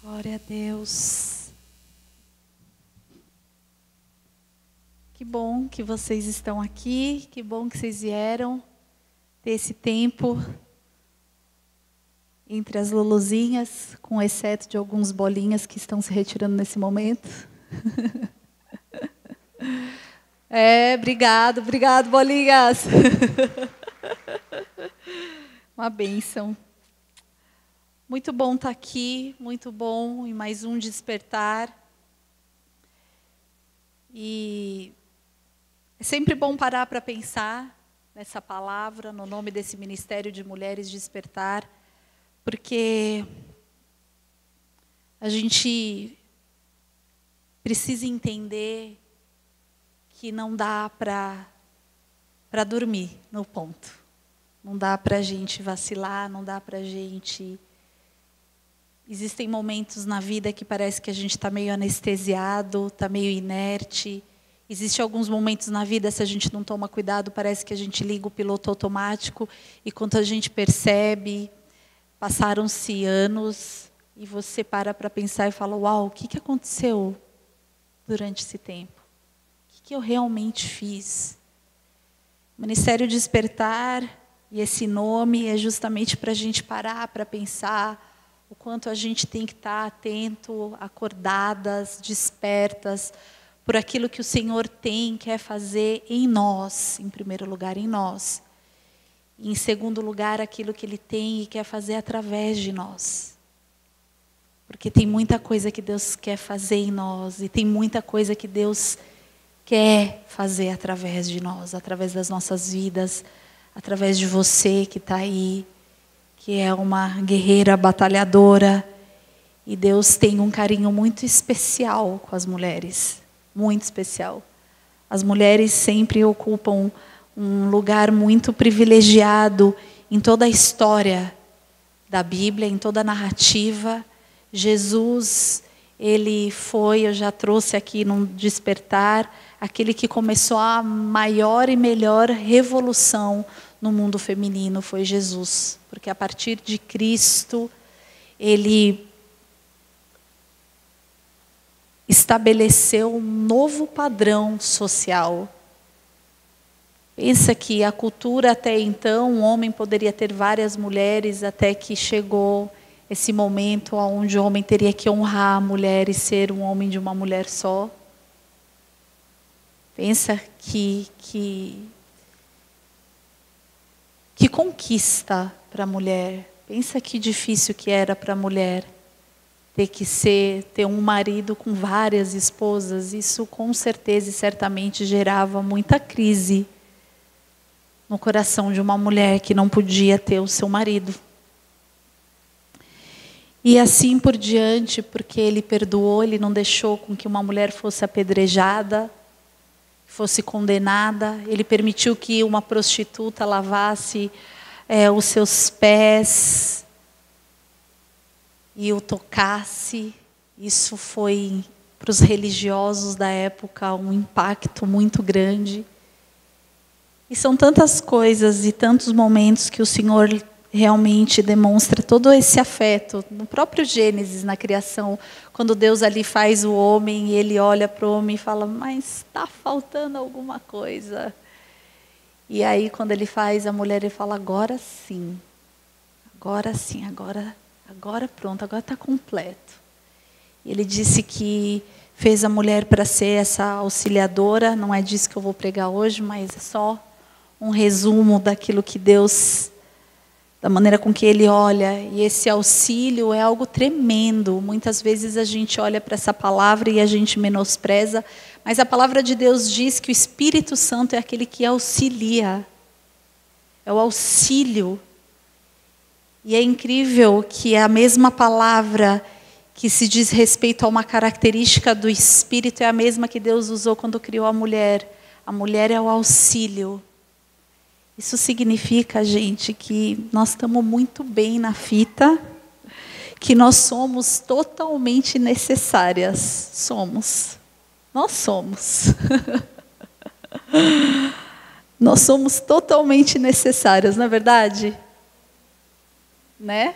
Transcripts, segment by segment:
Glória a Deus. Que bom que vocês estão aqui, que bom que vocês vieram ter esse tempo entre as luluzinhas, com exceto de alguns bolinhas que estão se retirando nesse momento. Obrigado, bolinhas. Uma bênção. Muito bom estar aqui, muito bom em mais um despertar. E é sempre bom parar para pensar nessa palavra, no nome desse Ministério de Mulheres Despertar, porque a gente precisa entender que não dá para dormir no ponto. Não dá para a gente vacilar, não dá para a gente... Existem momentos na vida que parece que a gente está meio anestesiado, está meio inerte. Existem alguns momentos na vida, se a gente não toma cuidado, parece que a gente liga o piloto automático e quando a gente percebe, passaram-se anos e você para pensar e fala, uau, o que aconteceu durante esse tempo? O que eu realmente fiz? O Ministério Despertar e esse nome é justamente para a gente parar, para pensar o quanto a gente tem que estar atento, acordadas, despertas, por aquilo que o Senhor quer fazer em nós, em primeiro lugar em nós. E em segundo lugar, aquilo que Ele tem e quer fazer através de nós. Porque tem muita coisa que Deus quer fazer em nós, e tem muita coisa que Deus quer fazer através de nós, através das nossas vidas, através de você que está aí, que é uma guerreira batalhadora, e Deus tem um carinho muito especial com as mulheres, muito especial. As mulheres sempre ocupam um lugar muito privilegiado em toda a história da Bíblia, em toda a narrativa. Jesus, ele foi, eu já trouxe aqui no despertar, aquele que começou a maior e melhor revolução no mundo feminino foi Jesus, porque a partir de Cristo, Ele estabeleceu um novo padrão social. Pensa que a cultura até então, um homem poderia ter várias mulheres, até que chegou esse momento onde o homem teria que honrar a mulher e ser um homem de uma mulher só. Pensa que conquista para a mulher. Pensa que difícil que era para a mulher ter um marido com várias esposas. Isso com certeza e certamente gerava muita crise no coração de uma mulher que não podia ter o seu marido. E assim por diante, porque Ele perdoou, Ele não deixou com que uma mulher fosse apedrejada, fosse condenada. Ele permitiu que uma prostituta lavasse os seus pés e o tocasse. Isso foi, para os religiosos da época, um impacto muito grande. E são tantas coisas e tantos momentos que o Senhor realmente demonstra todo esse afeto. No próprio Gênesis, na criação, quando Deus ali faz o homem, e Ele olha para o homem e fala, mas está faltando alguma coisa. E aí quando Ele faz a mulher, Ele fala, agora sim, agora pronto, agora está completo. E Ele disse que fez a mulher para ser essa auxiliadora. Não é disso que eu vou pregar hoje, mas é só um resumo daquilo que Deus... da maneira com que Ele olha, e esse auxílio é algo tremendo. Muitas vezes a gente olha para essa palavra e a gente menospreza, mas a palavra de Deus diz que o Espírito Santo é aquele que auxilia, é o auxílio. E é incrível que a mesma palavra que se diz respeito a uma característica do Espírito é a mesma que Deus usou quando criou a mulher. A mulher é o auxílio. Isso significa, gente, que nós estamos muito bem na fita, que nós somos totalmente necessárias. Somos. Nós somos. Nós somos totalmente necessárias, não é verdade? Né?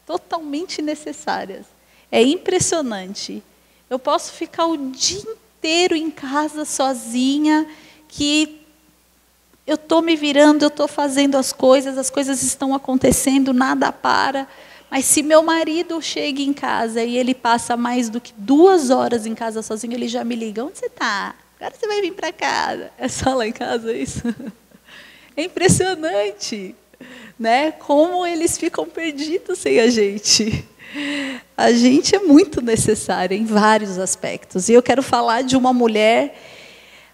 Totalmente necessárias. É impressionante. Eu posso ficar o dia inteiro em casa sozinha, que eu estou me virando, eu estou fazendo as coisas estão acontecendo, nada para. Mas se meu marido chega em casa e ele passa mais do que 2 horas em casa sozinho, ele já me liga: onde você está? Agora você vai vir para casa. É só lá em casa isso? É impressionante, né? Como eles ficam perdidos sem a gente. A gente é muito necessária em vários aspectos. E eu quero falar de uma mulher,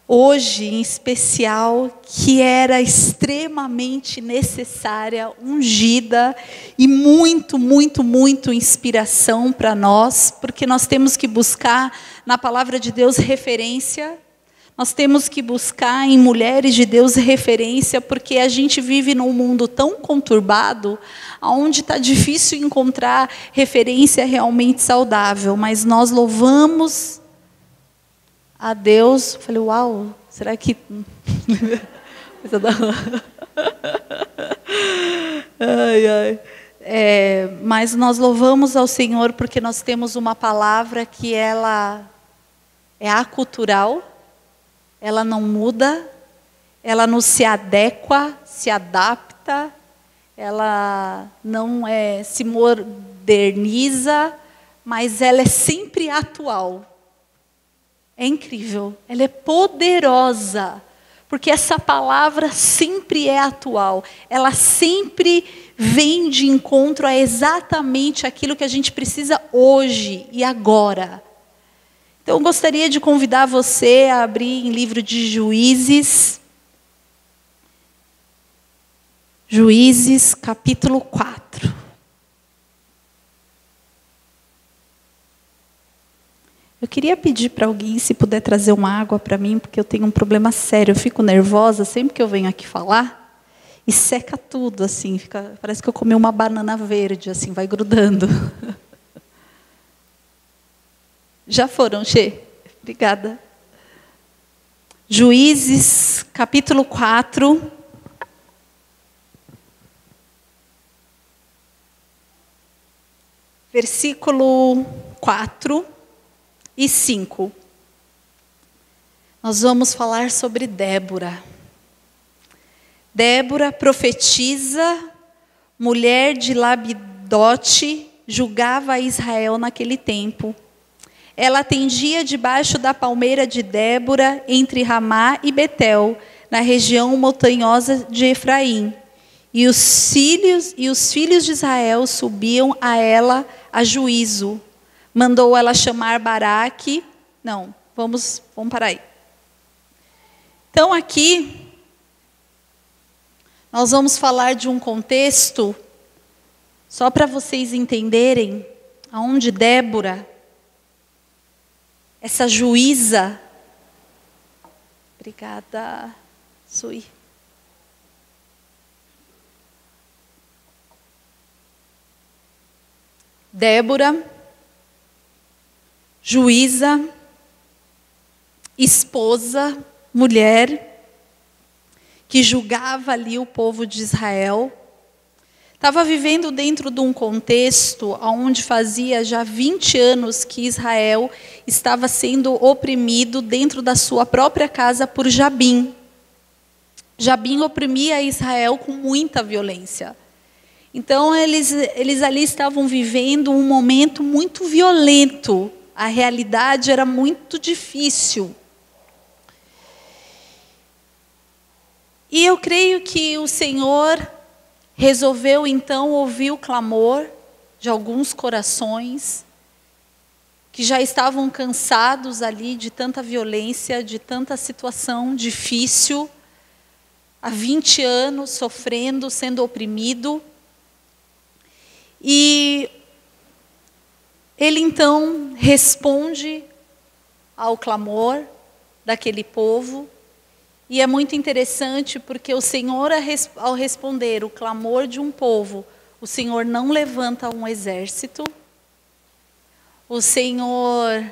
hoje em especial, que era extremamente necessária, ungida e muito, muito, muito inspiração para nós, porque nós temos que buscar na palavra de Deus referência. Nós temos que buscar em mulheres de Deus referência, porque a gente vive num mundo tão conturbado, onde está difícil encontrar referência realmente saudável. Mas nós louvamos a Deus. Falei, uau, será que... ai, ai. Mas nós louvamos ao Senhor porque nós temos uma palavra que ela é acultural. Ela não muda, ela não se adequa, se adapta, ela não se moderniza, mas ela é sempre atual. É incrível, ela é poderosa, porque essa palavra sempre é atual, ela sempre vem de encontro a exatamente aquilo que a gente precisa hoje e agora. Então, eu gostaria de convidar você a abrir em livro de Juízes. Juízes, capítulo 4. Eu queria pedir para alguém, se puder trazer uma água para mim, porque eu tenho um problema sério. Eu fico nervosa sempre que eu venho aqui falar e seca tudo, assim. Parece que eu comi uma banana verde, assim, vai grudando. Já foram, Xê? Obrigada. Juízes, capítulo 4. Versículo 4 e 5. Nós vamos falar sobre Débora. Débora, profetisa, mulher de Labidote, julgava a Israel naquele tempo. Ela atendia debaixo da palmeira de Débora, entre Ramá e Betel, na região montanhosa de Efraim. E os filhos de Israel subiam a ela a juízo. Mandou ela chamar Baraque. Não, vamos parar aí. Então aqui, nós vamos falar de um contexto, só para vocês entenderem, aonde Débora, essa juíza, obrigada, Sui. Débora, juíza, esposa, mulher, que julgava ali o povo de Israel, estava vivendo dentro de um contexto onde fazia já 20 anos que Israel estava sendo oprimido dentro da sua própria casa por Jabim. Jabim oprimia Israel com muita violência. Então, eles ali estavam vivendo um momento muito violento. A realidade era muito difícil. E eu creio que o Senhor resolveu então ouvir o clamor de alguns corações que já estavam cansados ali de tanta violência, de tanta situação difícil, há 20 anos sofrendo, sendo oprimido. E ele então responde ao clamor daquele povo. E é muito interessante porque o Senhor, ao responder o clamor de um povo, o Senhor não levanta um exército, o Senhor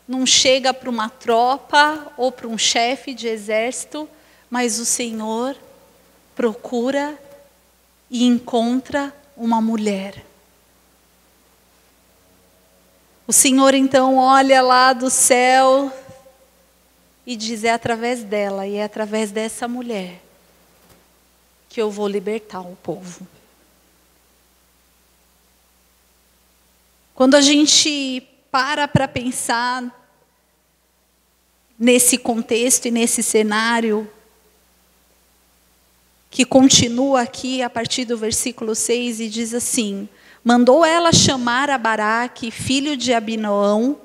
não chega para uma tropa ou para um chefe de exército, mas o Senhor procura e encontra uma mulher. O Senhor então olha lá do céu e diz: é através dela e é através dessa mulher que eu vou libertar o povo. Quando a gente para pensar nesse contexto e nesse cenário, que continua aqui a partir do versículo 6 e diz assim: mandou ela chamar a Baraque, filho de Abinoão,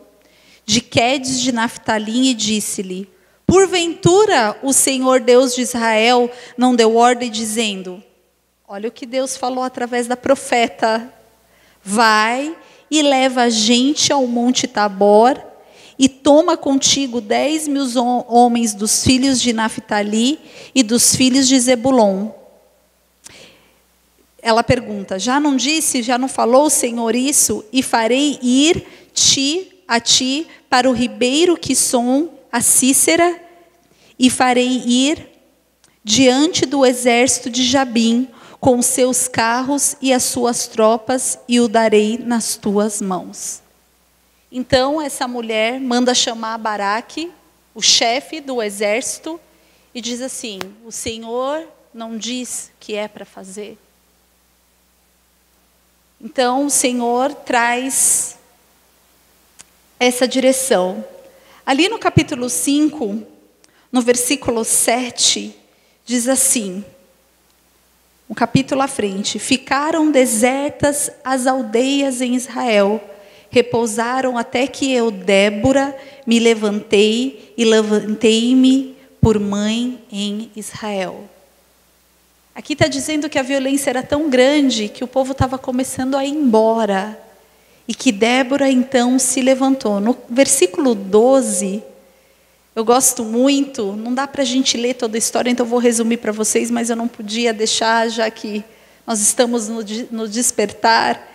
de Quedes de Naftali, e disse-lhe: porventura o Senhor Deus de Israel não deu ordem dizendo... Olha o que Deus falou através da profeta: vai e leva a gente ao monte Tabor, e toma contigo 10.000 homens dos filhos de Naftali e dos filhos de Zebulon. Ela pergunta: já não disse, já não falou o Senhor isso? E farei ir a ti para o ribeiro Quisson, a Cícera, e farei ir diante do exército de Jabim, com os seus carros e as suas tropas, e o darei nas tuas mãos. Então essa mulher manda chamar Baraque, o chefe do exército, e diz assim: o Senhor não diz que é para fazer? Então o Senhor traz essa direção. Ali no capítulo 5, no versículo 7, diz assim, um capítulo à frente: ficaram desertas as aldeias em Israel, repousaram até que eu, Débora, me levantei e levantei-me por mãe em Israel. Aqui está dizendo que a violência era tão grande que o povo estava começando a ir embora. E que Débora então se levantou. No versículo 12, eu gosto muito, não dá para a gente ler toda a história, então eu vou resumir para vocês, mas eu não podia deixar, já que nós estamos no despertar.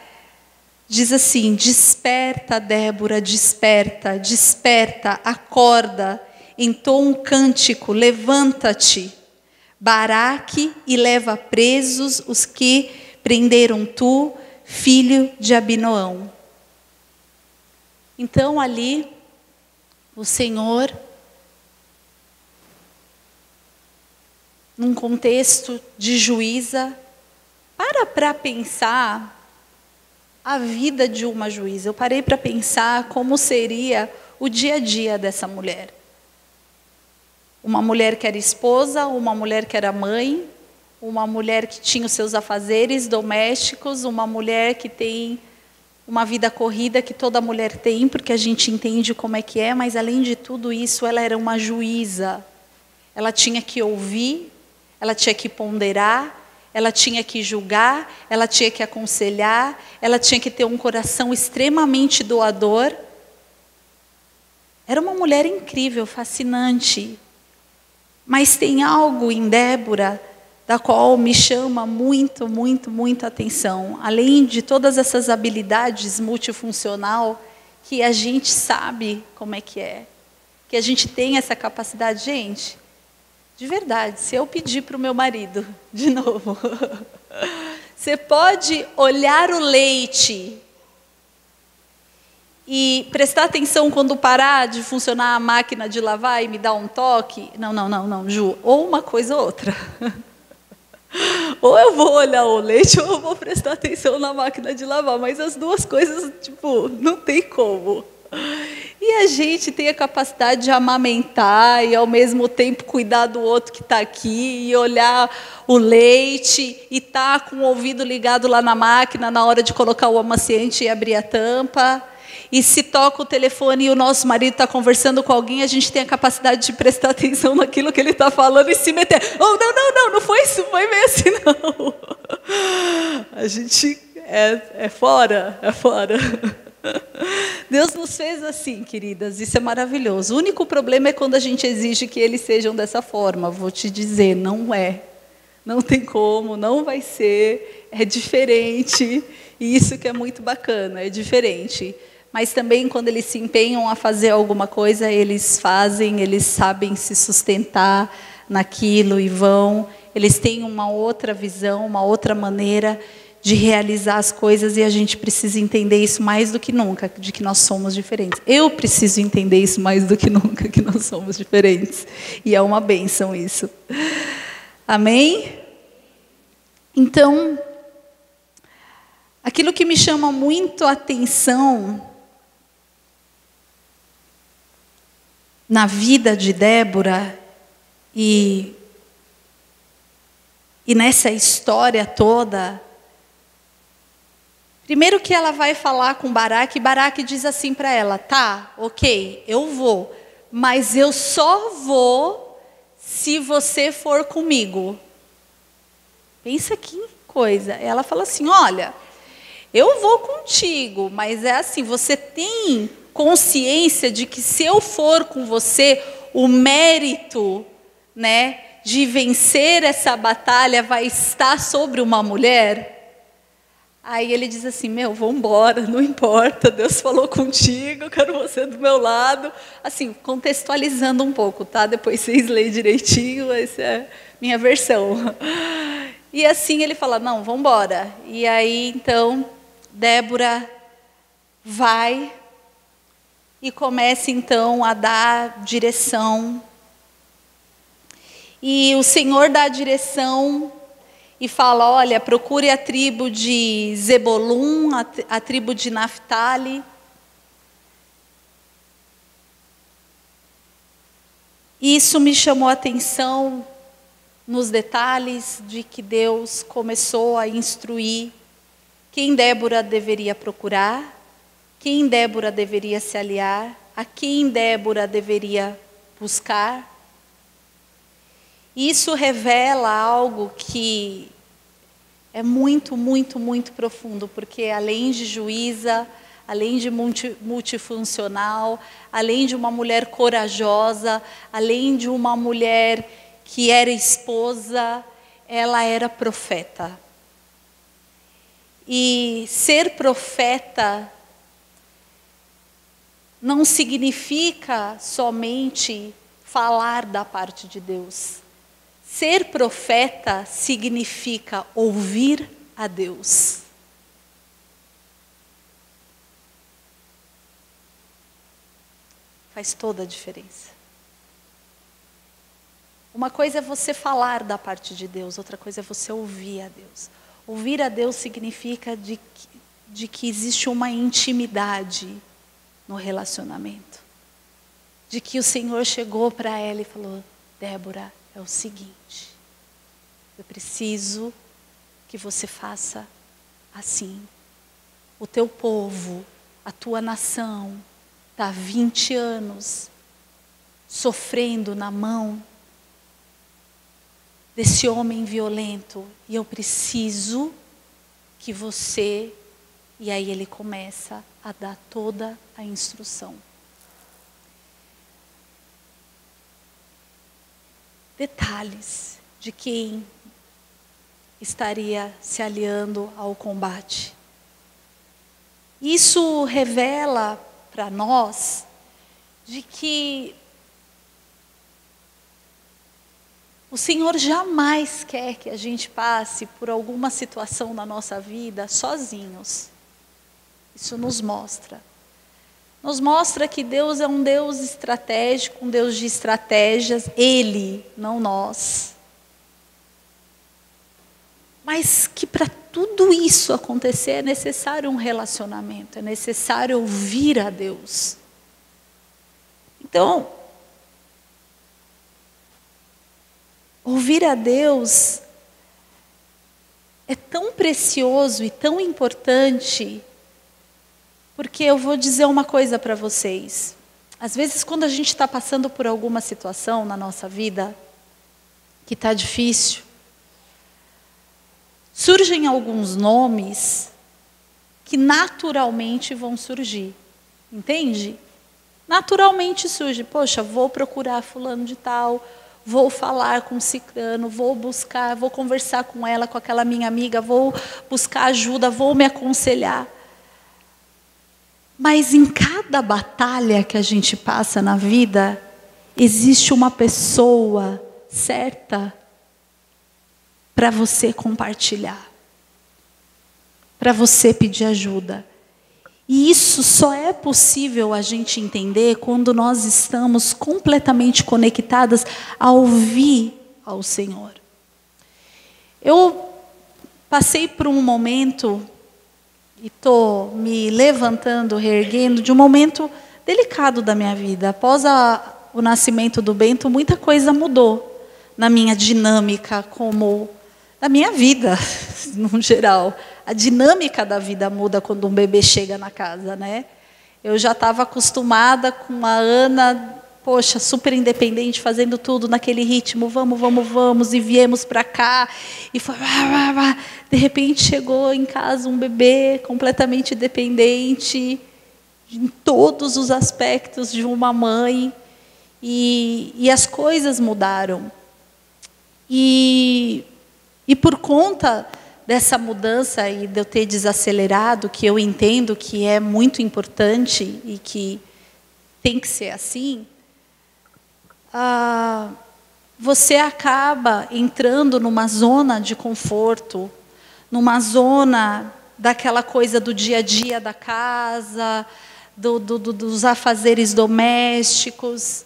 Diz assim: desperta, Débora, desperta, desperta, acorda, entoa um cântico, levanta-te. Baraque e leva presos os que prenderam tu, filho de Abinoão. Então ali, o Senhor, num contexto de juíza, para pensar a vida de uma juíza. Eu parei para pensar como seria o dia a dia dessa mulher. Uma mulher que era esposa, uma mulher que era mãe, uma mulher que tinha os seus afazeres domésticos, uma mulher que tem uma vida corrida que toda mulher tem, porque a gente entende como é que é, mas além de tudo isso, ela era uma juíza. Ela tinha que ouvir, ela tinha que ponderar, ela tinha que julgar, ela tinha que aconselhar, ela tinha que ter um coração extremamente doador. Era uma mulher incrível, fascinante. Mas tem algo em Débora da qual me chama muito, muito, muito atenção. Além de todas essas habilidades multifuncional, que a gente sabe como é, que a gente tem essa capacidade. Gente, de verdade, se eu pedir para o meu marido, de novo, você pode olhar o leite e prestar atenção quando parar de funcionar a máquina de lavar e me dar um toque? Não, Ju, ou uma coisa ou outra. Ou eu vou olhar o leite ou eu vou prestar atenção na máquina de lavar, mas as duas coisas, não tem como. E a gente tem a capacidade de amamentar e ao mesmo tempo cuidar do outro que está aqui, e olhar o leite, e estar com o ouvido ligado lá na máquina na hora de colocar o amaciante e abrir a tampa. E se toca o telefone e o nosso marido está conversando com alguém, a gente tem a capacidade de prestar atenção naquilo que ele está falando e se meter. Oh, não foi isso, foi bem assim, não. A gente é fora. Deus nos fez assim, queridas, isso é maravilhoso. O único problema é quando a gente exige que eles sejam dessa forma. Vou te dizer, não é. Não tem como, não vai ser, é diferente. E isso que é muito bacana, é diferente. Mas também quando eles se empenham a fazer alguma coisa, eles fazem, eles sabem se sustentar naquilo e vão. Eles têm uma outra visão, uma outra maneira de realizar as coisas, e a gente precisa entender isso mais do que nunca, de que nós somos diferentes. Eu preciso entender isso mais do que nunca, que nós somos diferentes. E é uma bênção isso. Amém? Então, aquilo que me chama muito a atenção na vida de Débora e nessa história toda, primeiro que ela vai falar com Baraque, e Baraque diz assim para ela: tá, ok, eu vou, mas eu só vou se você for comigo. Pensa que coisa. Ela fala assim: olha, eu vou contigo, mas é assim, você tem consciência de que se eu for com você, o mérito, né, de vencer essa batalha vai estar sobre uma mulher? Aí ele diz assim: meu, vamos embora, não importa, Deus falou contigo, eu quero você do meu lado. Assim, contextualizando um pouco, tá? Depois vocês leem direitinho, essa é a minha versão. E assim ele fala: não, vamos embora. E aí, então, Débora vai e começa, então, a dar direção. E o Senhor dá a direção e fala: olha, procure a tribo de Zebulun, a tribo de Naftali. Isso me chamou a atenção nos detalhes de que Deus começou a instruir quem Débora deveria procurar, quem Débora deveria se aliar, a quem Débora deveria buscar. Isso revela algo que é muito, muito, muito profundo, porque além de juíza, além de multifuncional, além de uma mulher corajosa, além de uma mulher que era esposa, ela era profeta. E ser profeta não significa somente falar da parte de Deus. Ser profeta significa ouvir a Deus. Faz toda a diferença. Uma coisa é você falar da parte de Deus, outra coisa é você ouvir a Deus. Ouvir a Deus significa de que existe uma intimidade no relacionamento. De que o Senhor chegou para ela e falou: Débora, é o seguinte, eu preciso que você faça assim. O teu povo, a tua nação, está há 20 anos sofrendo na mão desse homem violento, e eu preciso que você... E aí ele começa a dar toda a instrução. Detalhes de quem estaria se aliando ao combate. Isso revela para nós de que o Senhor jamais quer que a gente passe por alguma situação na nossa vida sozinhos. Isso nos mostra. Nos mostra que Deus é um Deus estratégico, um Deus de estratégias. Ele, não nós. Mas que para tudo isso acontecer é necessário um relacionamento, é necessário ouvir a Deus. Então, ouvir a Deus é tão precioso e tão importante, porque eu vou dizer uma coisa para vocês. Às vezes, quando a gente está passando por alguma situação na nossa vida que está difícil, surgem alguns nomes que naturalmente vão surgir. Entende? Naturalmente surge. Poxa, vou procurar fulano de tal, vou falar com ciclano, vou buscar, vou conversar com ela, com aquela minha amiga, vou buscar ajuda, vou me aconselhar. Mas em cada batalha que a gente passa na vida, existe uma pessoa certa para você compartilhar. para você pedir ajuda. E isso só é possível a gente entender quando nós estamos completamente conectadas a ouvir ao Senhor. Eu passei por um momento, e estou me levantando, reerguendo, de um momento delicado da minha vida. Após o nascimento do Bento, muita coisa mudou na minha dinâmica, como na minha vida, no geral. A dinâmica da vida muda quando um bebê chega na casa, né? Eu já estava acostumada com a Ana, poxa, super independente, fazendo tudo naquele ritmo, vamos, e viemos para cá, e foi, de repente chegou em casa um bebê completamente dependente, em todos os aspectos de uma mãe, e as coisas mudaram. E por conta dessa mudança e de eu ter desacelerado, que eu entendo que é muito importante e que tem que ser assim, você acaba entrando numa zona de conforto, numa zona daquela coisa do dia a dia da casa, dos afazeres domésticos.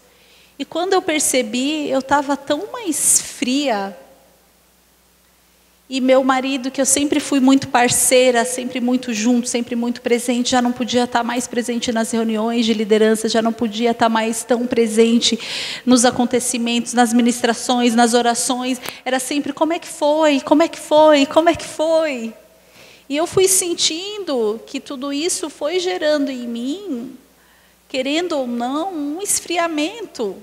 E quando eu percebi, eu estava tão mais fria. E meu marido, que eu sempre fui muito parceira, sempre muito junto, sempre muito presente, já não podia estar mais presente nas reuniões de liderança, já não podia estar mais tão presente nos acontecimentos, nas ministrações, nas orações. Era sempre, como é que foi? Como é que foi? Como é que foi? E eu fui sentindo que tudo isso foi gerando em mim, querendo ou não, um esfriamento.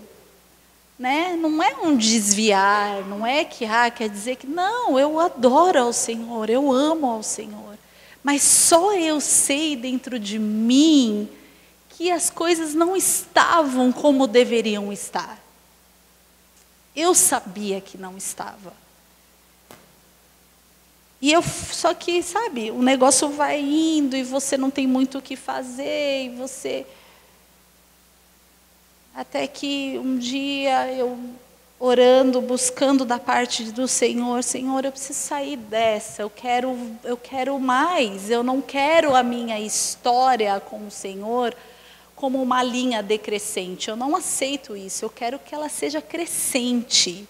Né? Não é um desviar, não é que quer dizer que não, eu adoro ao Senhor, eu amo ao Senhor, mas só eu sei dentro de mim que as coisas não estavam como deveriam estar. Eu sabia que não estava. E só que, sabe, o negócio vai indo e você não tem muito o que fazer, e você... Até que um dia eu, orando, buscando da parte do Senhor, Senhor, eu preciso sair dessa, eu quero mais, eu não quero a minha história com o Senhor como uma linha decrescente, eu não aceito isso, eu quero que ela seja crescente.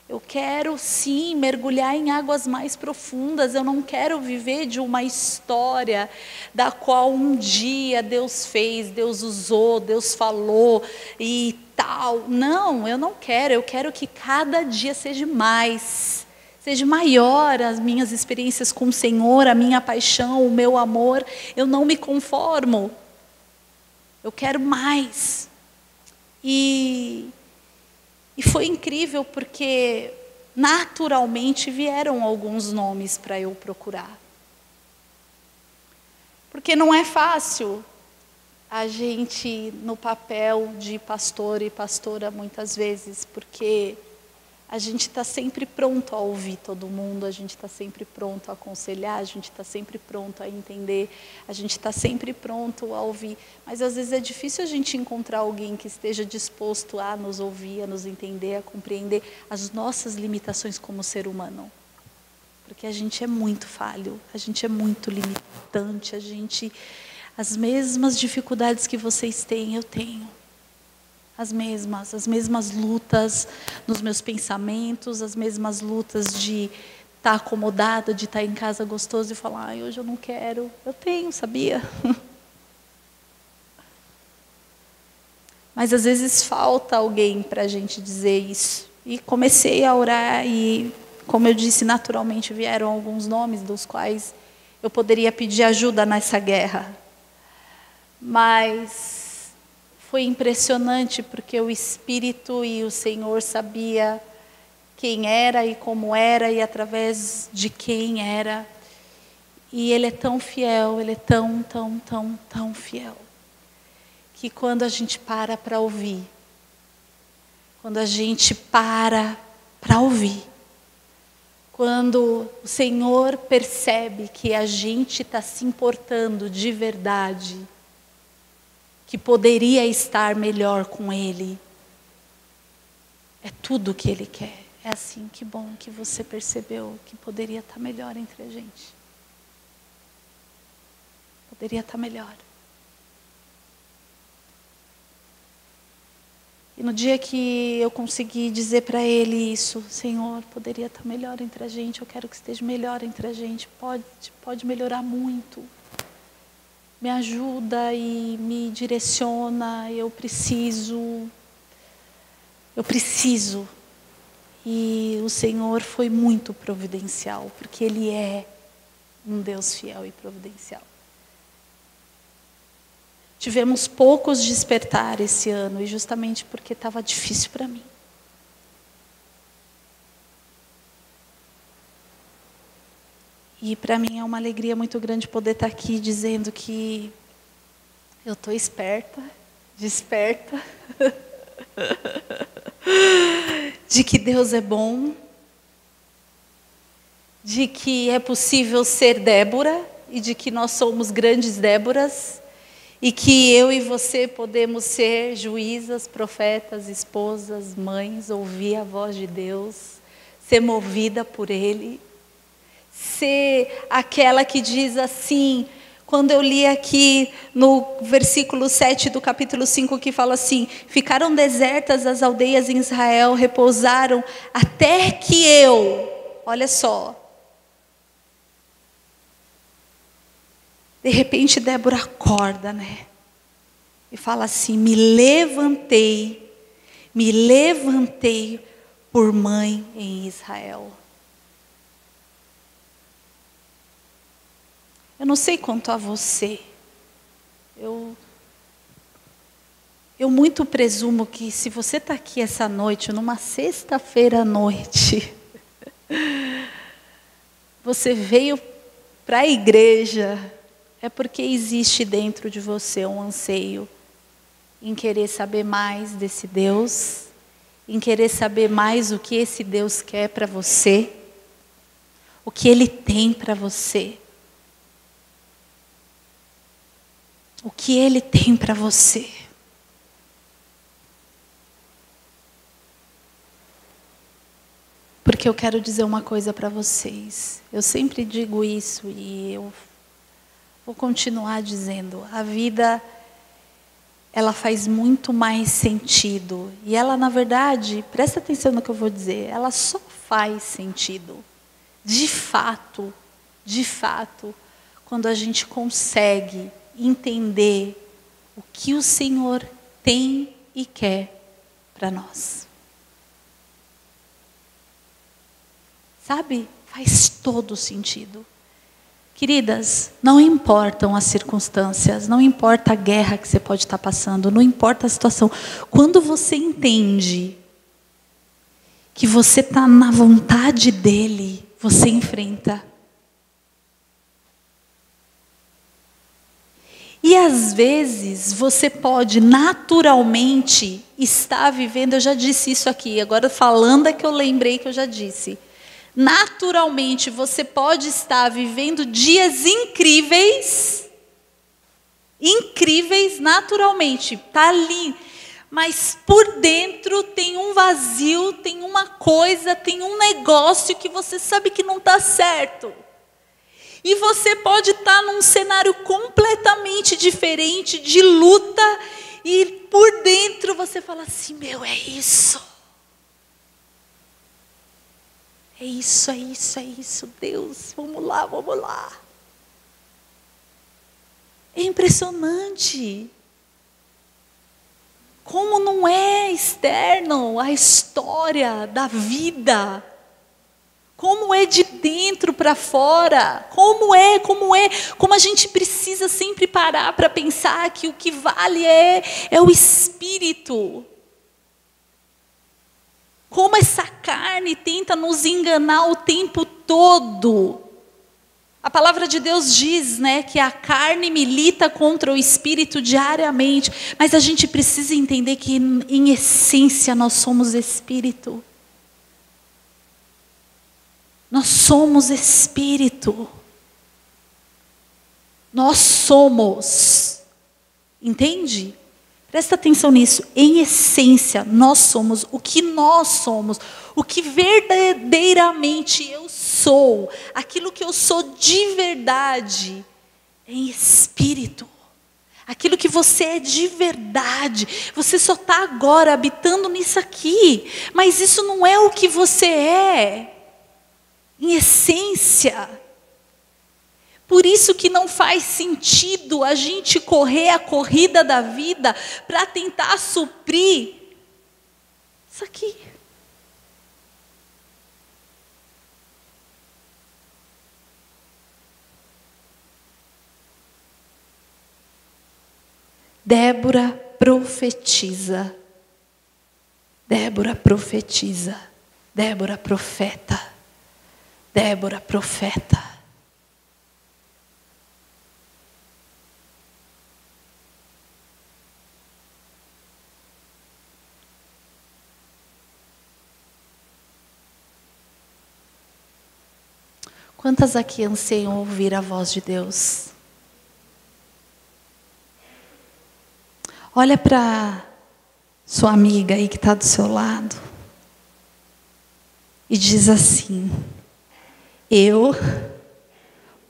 Eu quero, sim, mergulhar em águas mais profundas. Eu não quero viver de uma história da qual um dia Deus fez, Deus usou, Deus falou e tal. Não, eu não quero. Eu quero que cada dia seja mais, seja maior as minhas experiências com o Senhor, a minha paixão, o meu amor. Eu não me conformo. Eu quero mais. E foi incrível porque naturalmente vieram alguns nomes para eu procurar. Porque não é fácil a gente no papel de pastor e pastora muitas vezes, porque a gente está sempre pronto a ouvir todo mundo, a gente está sempre pronto a aconselhar, a gente está sempre pronto a entender, a gente está sempre pronto a ouvir. Mas às vezes é difícil a gente encontrar alguém que esteja disposto a nos ouvir, a nos entender, a compreender as nossas limitações como ser humano. Porque a gente é muito falho, a gente é muito limitante, as mesmas dificuldades que vocês têm, eu tenho. As mesmas lutas nos meus pensamentos, as mesmas lutas de estar acomodada, de estar em casa gostoso e falar, hoje eu não quero. Eu tenho, sabia? Mas às vezes falta alguém para a gente dizer isso. E comecei a orar e, como eu disse, naturalmente vieram alguns nomes dos quais eu poderia pedir ajuda nessa guerra. Mas foi impressionante porque o Espírito e o Senhor sabia quem era e como era e através de quem era. E Ele é tão fiel, Ele é tão, tão, tão, tão fiel. Que quando a gente para ouvir, quando a gente para ouvir, quando o Senhor percebe que a gente está se importando de verdade, que poderia estar melhor com Ele. É tudo o que Ele quer. É assim, que bom que você percebeu que poderia estar melhor entre a gente. poderia estar melhor. E no dia que eu consegui dizer para ele isso, Senhor, poderia estar melhor entre a gente, eu quero que esteja melhor entre a gente, pode melhorar muito. Me ajuda e me direciona, eu preciso. E o Senhor foi muito providencial, porque Ele é um Deus fiel e providencial. Tivemos poucos despertar esse ano, e justamente porque estava difícil para mim. E para mim é uma alegria muito grande poder estar aqui dizendo que eu estou desperta, de que Deus é bom, de que é possível ser Débora, e de que nós somos grandes Déboras, e que eu e você podemos ser juízas, profetas, esposas, mães, ouvir a voz de Deus, ser movida por Ele, ser aquela que diz assim, quando eu li aqui no versículo 7 do capítulo 5, que fala assim, ficaram desertas as aldeias em Israel, repousaram até que olha só, de repente Débora acorda, né? E fala assim, me levantei por mãe em Israel. Eu não sei quanto a você, eu muito presumo que se você está aqui essa noite, numa sexta-feira à noite, você veio para a igreja, é porque existe dentro de você um anseio em querer saber mais desse Deus, em querer saber mais o que esse Deus quer para você, o que Ele tem para você. O que Ele tem para você. Porque eu quero dizer uma coisa para vocês. Eu sempre digo isso e eu vou continuar dizendo. A vida, ela faz muito mais sentido. E ela, na verdade, presta atenção no que eu vou dizer, ela só faz sentido. De fato, quando a gente consegue entender o que o Senhor tem e quer para nós. Sabe? Faz todo sentido. Queridas, não importam as circunstâncias, não importa a guerra que você pode estar passando, não importa a situação. Quando você entende que você está na vontade dEle, você enfrenta. E às vezes você pode naturalmente estar vivendo, eu já disse isso aqui, agora falando é que eu lembrei que eu já disse. Naturalmente você pode estar vivendo dias incríveis naturalmente, está ali. Mas por dentro tem um vazio, tem uma coisa, tem um negócio que você sabe que não está certo. E você pode estar num cenário completamente diferente, de luta, e por dentro você fala assim, é isso. É isso, Deus, vamos lá. É impressionante. Como não é externo a história da vida. Como é de dentro para fora. Como a gente precisa sempre parar para pensar que o que vale é o Espírito. Como essa carne tenta nos enganar o tempo todo. A palavra de Deus diz, que a carne milita contra o Espírito diariamente. Mas a gente precisa entender que, em essência, nós somos Espírito. Nós somos Espírito. Nós somos. Entende? Presta atenção nisso. Em essência, nós somos o que nós somos. O que verdadeiramente eu sou. Aquilo que eu sou de verdade. em espírito. Aquilo que você é de verdade. Você só está agora habitando nisso aqui. Mas isso não é o que você é. Em essência. Por isso que não faz sentido a gente correr a corrida da vida para tentar suprir isso aqui. Débora profetiza. Débora profetiza. Débora profeta. Débora profeta. Quantas aqui anseiam ouvir a voz de Deus? Olha para sua amiga aí que está do seu lado e diz assim: eu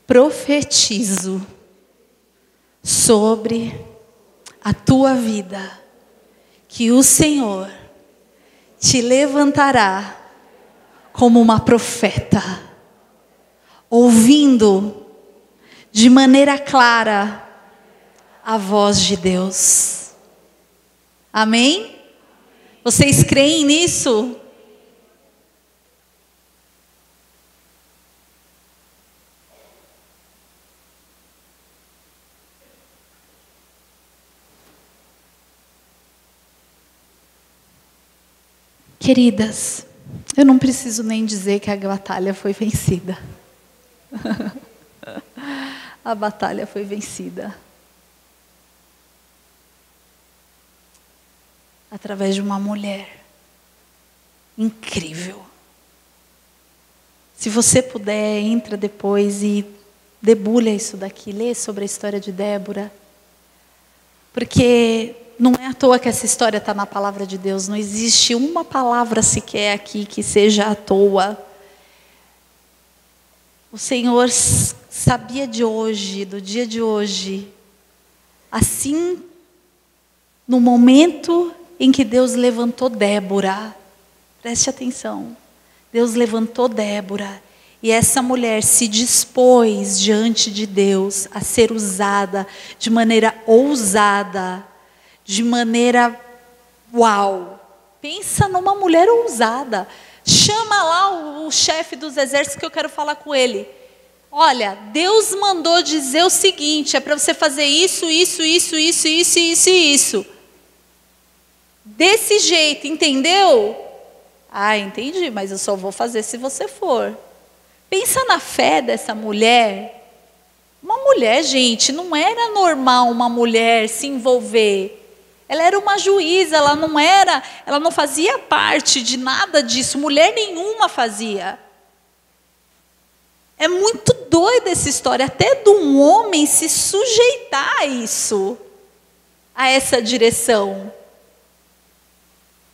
profetizo sobre a tua vida que o Senhor te levantará como uma profeta, ouvindo de maneira clara a voz de Deus. Amém? Vocês creem nisso? Queridas, eu não preciso nem dizer que a batalha foi vencida. A batalha foi vencida. Através de uma mulher incrível. Se você puder, entra depois e debulha isso daqui, lê sobre a história de Débora. Porque não é à toa que essa história está na palavra de Deus. Não existe uma palavra sequer aqui que seja à toa. O Senhor sabia de hoje, do dia de hoje. Assim, no momento em que Deus levantou Débora, preste atenção, Deus levantou Débora, e essa mulher se dispôs diante de Deus a ser usada de maneira ousada, de maneira uau. Pensa numa mulher ousada. Chama lá o chefe dos exércitos que eu quero falar com ele. Olha, Deus mandou dizer o seguinte, é para você fazer isso. Desse jeito, entendeu? Ah, entendi, mas eu só vou fazer se você for. Pensa na fé dessa mulher. Uma mulher, gente, não era normal uma mulher se envolver. Ela era uma juíza, ela não fazia parte de nada disso, mulher nenhuma fazia. É muito doida essa história, até de um homem se sujeitar a isso, a essa direção.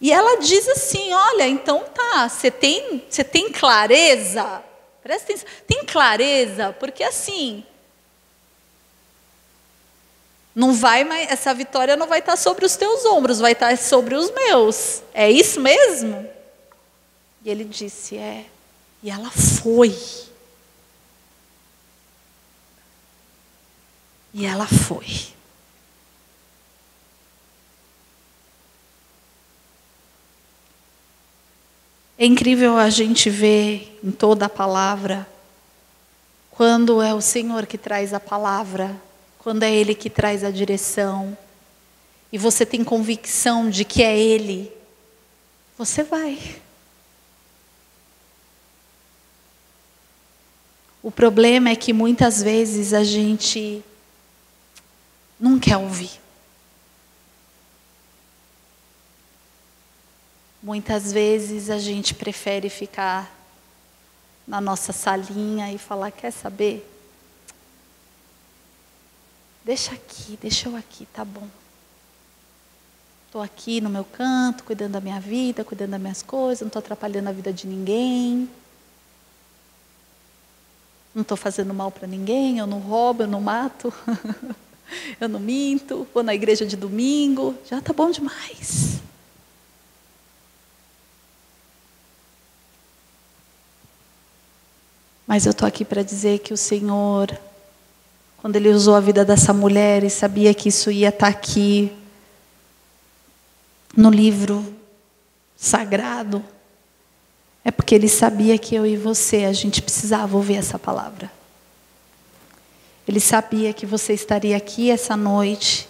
E ela diz assim, olha, então tá, você tem clareza? Presta atenção, tem clareza? Porque assim, não vai mais, essa vitória não vai estar sobre os teus ombros, vai estar sobre os meus. É isso mesmo? E ele disse, é. E ela foi. E ela foi. É incrível a gente ver em toda a palavra, quando é o Senhor que traz a palavra, quando é Ele que traz a direção, e você tem convicção de que é Ele, você vai. O problema é que muitas vezes a gente não quer ouvir. Muitas vezes a gente prefere ficar na nossa salinha e falar, quer saber? Deixa eu aqui, tá bom. Estou aqui no meu canto, cuidando da minha vida, cuidando das minhas coisas, não estou atrapalhando a vida de ninguém. não estou fazendo mal para ninguém, eu não roubo, eu não mato, eu não minto, vou na igreja de domingo, já está bom demais. Mas eu estou aqui para dizer que o Senhor, quando Ele usou a vida dessa mulher e sabia que isso ia estar aqui no livro sagrado, é porque Ele sabia que eu e você, a gente precisava ouvir essa palavra. Ele sabia que você estaria aqui essa noite.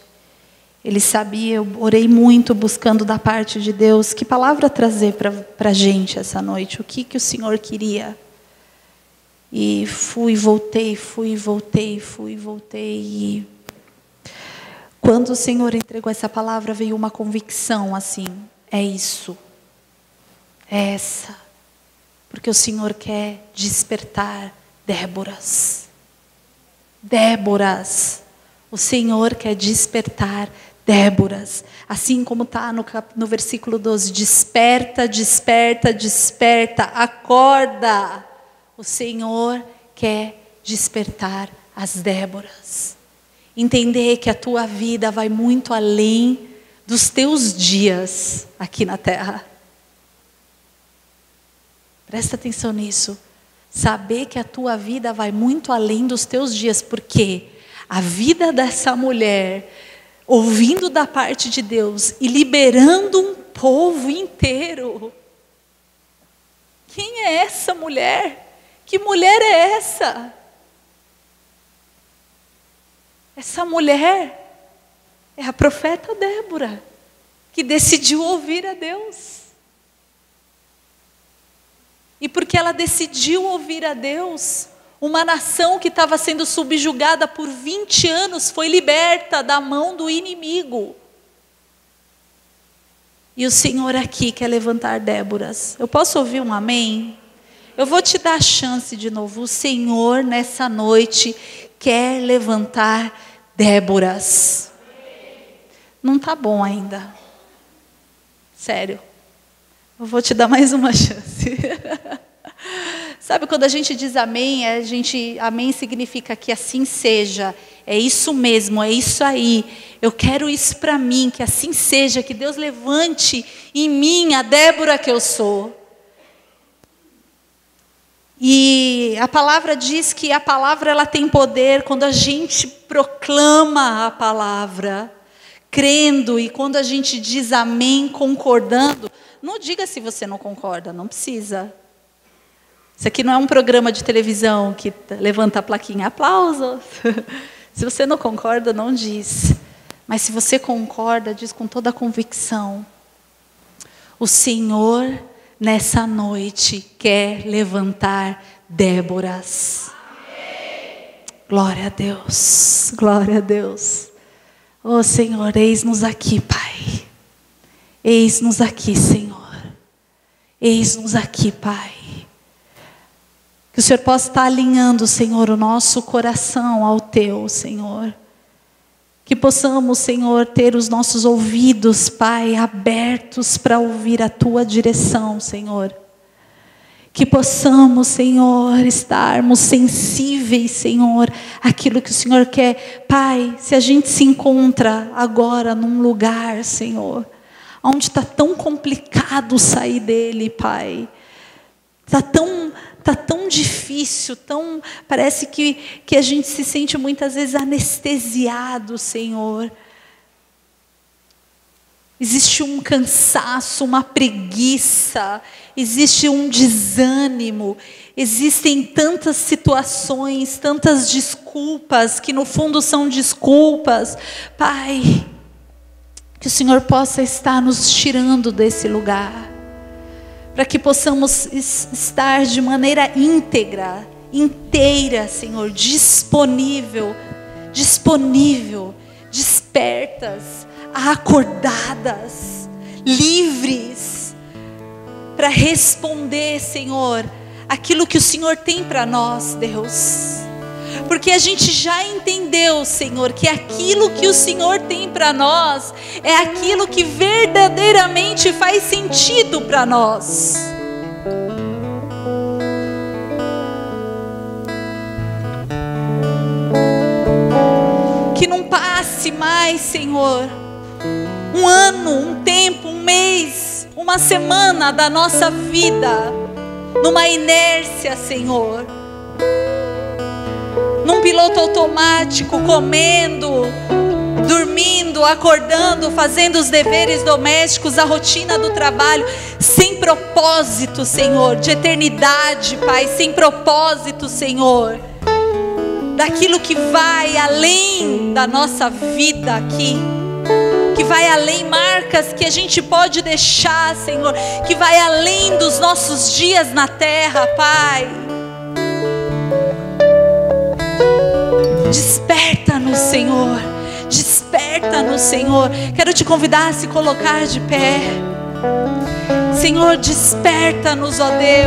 Ele sabia, eu orei muito buscando da parte de Deus, que palavra trazer para a gente essa noite, o que o Senhor queria. E fui, voltei. E quando o Senhor entregou essa palavra, veio uma convicção assim, é isso. É essa. Porque o Senhor quer despertar Déboras. Déboras. O Senhor quer despertar Déboras. Assim como está no versículo 12. Desperta, desperta, desperta. Acorda. O Senhor quer despertar as Déboras. Entender que a tua vida vai muito além dos teus dias aqui na terra. Presta atenção nisso. Saber que a tua vida vai muito além dos teus dias. Porque a vida dessa mulher, ouvindo da parte de Deus e liberando um povo inteiro. Quem é essa mulher? Que mulher é essa? Essa mulher é a profeta Débora, que decidiu ouvir a Deus. E porque ela decidiu ouvir a Deus, uma nação que estava sendo subjugada por 20 anos foi liberta da mão do inimigo. E o Senhor aqui quer levantar Déboras. Eu posso ouvir um amém? Eu vou te dar a chance de novo. O Senhor nessa noite quer levantar Déboras. Não está bom ainda. Sério. Eu vou te dar mais uma chance. Sabe quando a gente diz amém, amém significa que assim seja. É isso mesmo, é isso aí. Eu quero isso para mim, que assim seja, que Deus levante em mim a Débora que eu sou. E a palavra diz que a palavra ela tem poder quando a gente proclama a palavra, crendo, e quando a gente diz amém, concordando. Não diga se você não concorda, não precisa. Isso aqui não é um programa de televisão que levanta a plaquinha, aplausos. Se você não concorda, não diz. Mas se você concorda, diz com toda a convicção. O Senhor, nessa noite, quer levantar Déboras. Amém. Glória a Deus, glória a Deus. Oh Senhor, eis-nos aqui, Pai. Eis-nos aqui, Senhor. Eis-nos aqui, Pai. Que o Senhor possa estar alinhando, Senhor, o nosso coração ao Teu, Senhor. Que possamos, Senhor, ter os nossos ouvidos, Pai, abertos para ouvir a Tua direção, Senhor. Que possamos, Senhor, estarmos sensíveis, Senhor, àquilo que o Senhor quer. Pai, se a gente se encontra agora num lugar, Senhor, onde está tão complicado sair dele, Pai. Está tão difícil, parece que a gente se sente muitas vezes anestesiado, Senhor. Existe um cansaço, uma preguiça, existe um desânimo, existem tantas situações, tantas desculpas, que no fundo são desculpas. Pai, que o Senhor possa estar nos tirando desse lugar, para que possamos estar de maneira íntegra, inteira, Senhor, disponível, despertas, acordadas, livres, para responder, Senhor, aquilo que o Senhor tem para nós, Deus. Porque a gente já entendeu, Senhor, que aquilo que o Senhor tem para nós é aquilo que verdadeiramente faz sentido para nós. passe mais, Senhor, um ano, um tempo, um mês, uma semana da nossa vida numa inércia, Senhor, num piloto automático, comendo, dormindo, acordando, fazendo os deveres domésticos, a rotina do trabalho, sem propósito, Senhor, de eternidade, Pai, sem propósito, Senhor, daquilo que vai além da nossa vida aqui, que vai além, marcas que a gente pode deixar, Senhor, que vai além dos nossos dias na terra, Pai. Desperta-nos, Senhor, desperta-nos, Senhor. Quero te convidar a se colocar de pé. Senhor, desperta-nos, ó Deus.